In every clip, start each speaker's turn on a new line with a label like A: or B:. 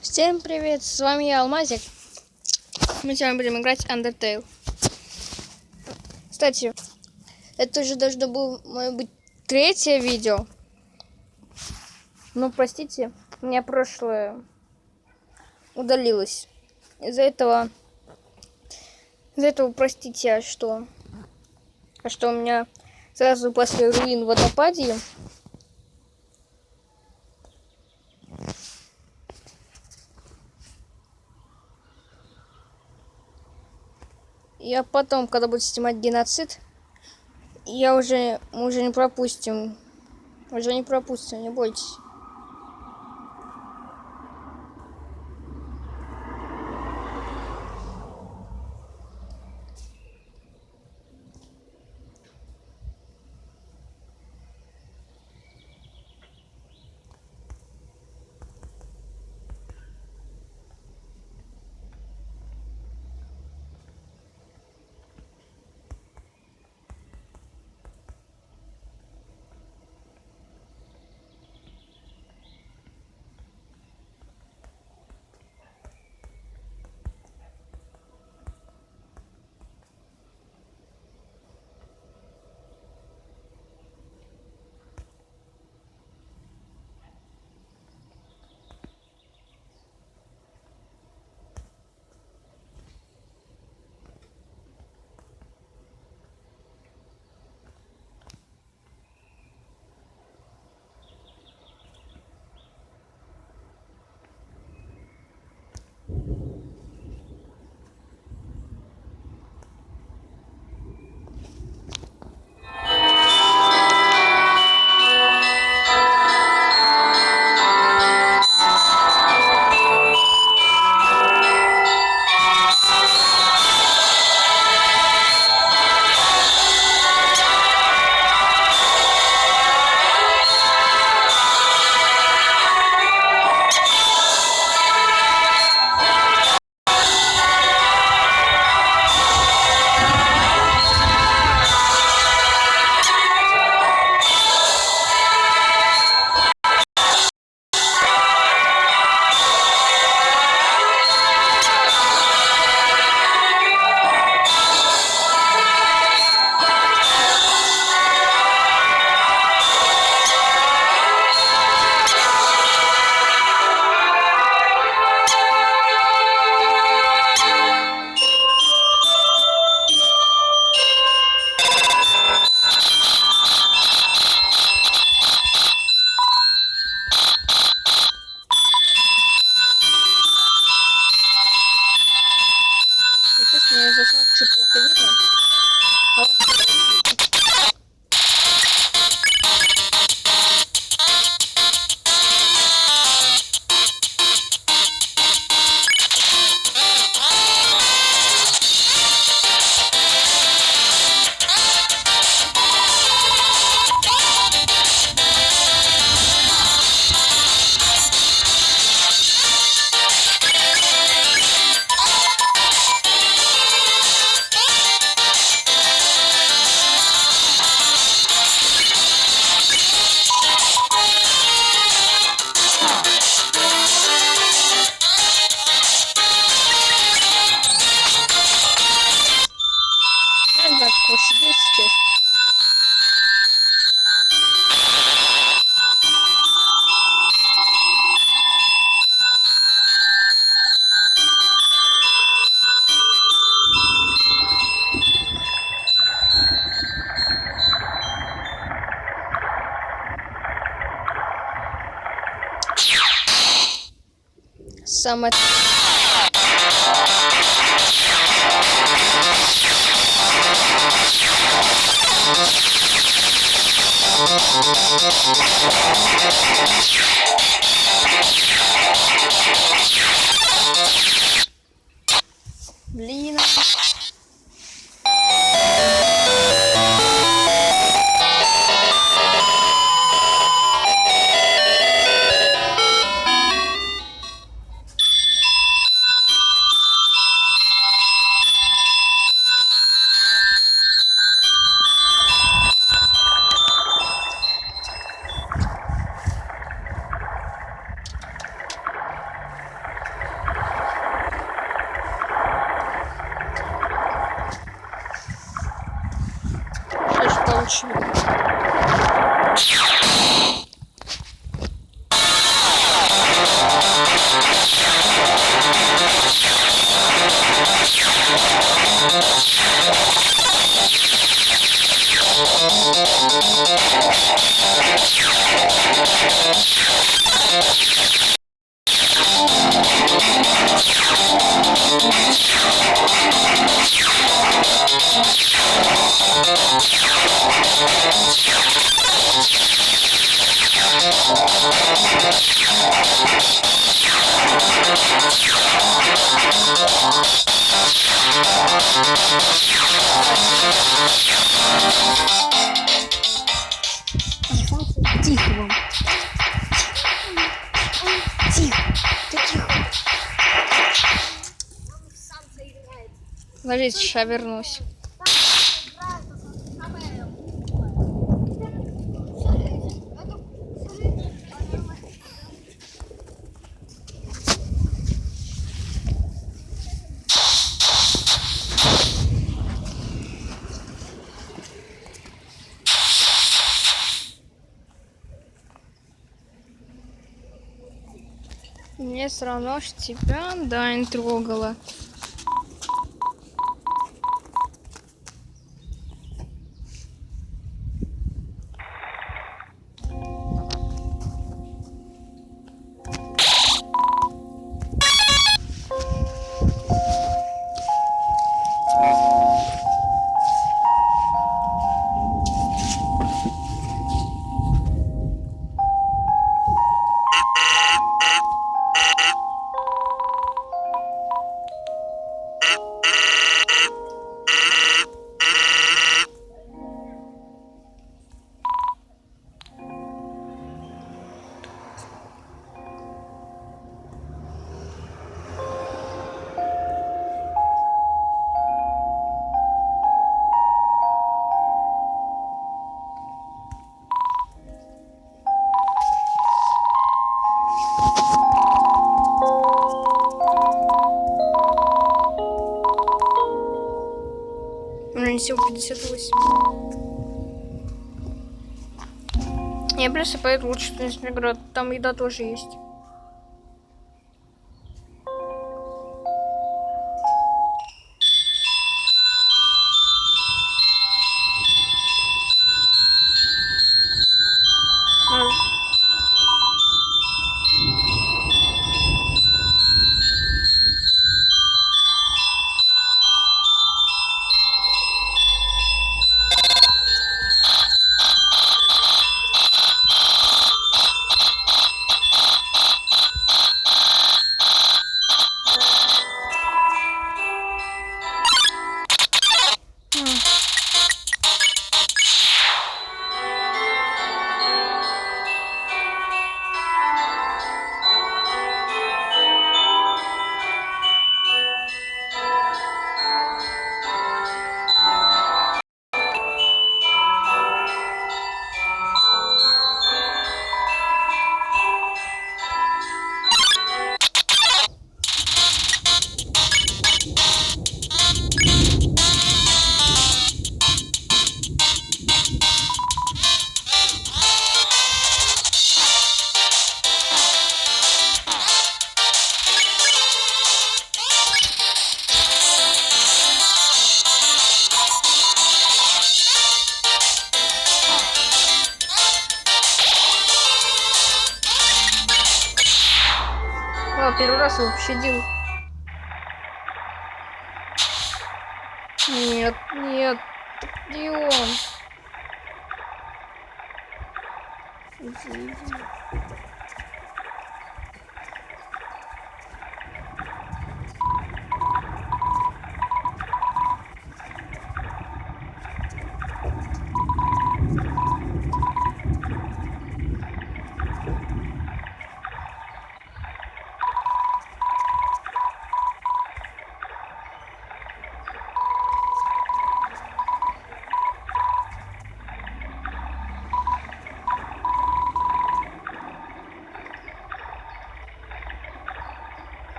A: Всем привет, с вами я, Алмазик. Мы сегодня будем играть Андертейл. Кстати, это уже должно было, может быть, третье видео. Ну, простите, у меня прошлое удалилось. Из-за этого, простите, а что у меня сразу после руин водопадье я потом, когда буду снимать геноцид, мы уже не пропустим. Не бойтесь. Мне зашел плохо видно. Сейчас. Самое... Блин. лучше.
B: Тихо вам. Тихо. Ты тихо.
A: Подождите, сейчас вернусь. Мне все равно, что тебя, да, не трогала. У меня всего 58. Я просто поеду лучше в Нижнегород. Там еда тоже есть. Первый раз его пощадил. Нет, нет, где он? Иди.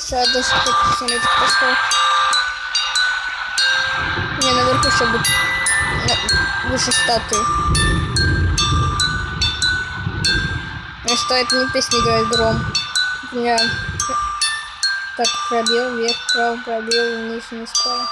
A: Сейчас даже хочу посмотреть, как происходит. Мне наверху, чтобы выше статуи. А что это не песня играет гром? У меня так пробел, вверх, вправо, пробел, вниз, вниз, вправо.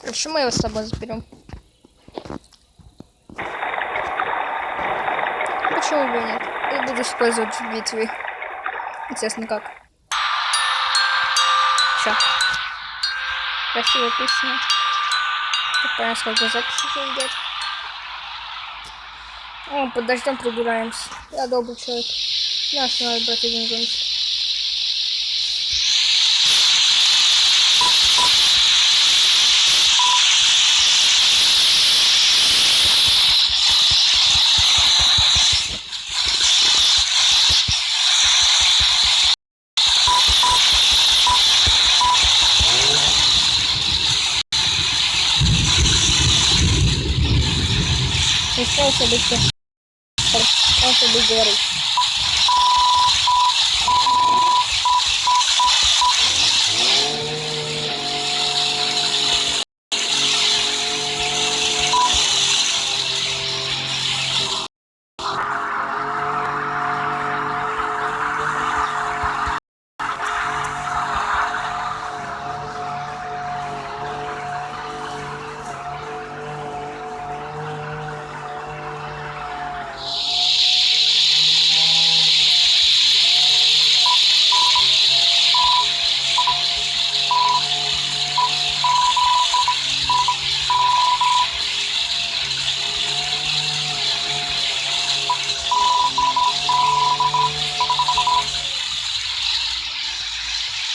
A: Почему мы его с собой заберем? Почему бы и нет? Я буду использовать в битве. Интересно, как? Все. Красивая песня. Такая, сколько записи идет. О, под дождем прибираемся. Я добрый человек. Нас надо брать один зонтик. Не старался быстро. Старался быть говорить.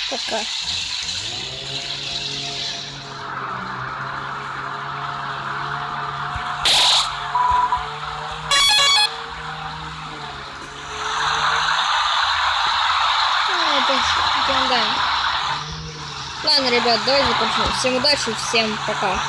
A: Пока. Это да. Ладно, ребят, давайте закончим. Всем удачи, всем пока.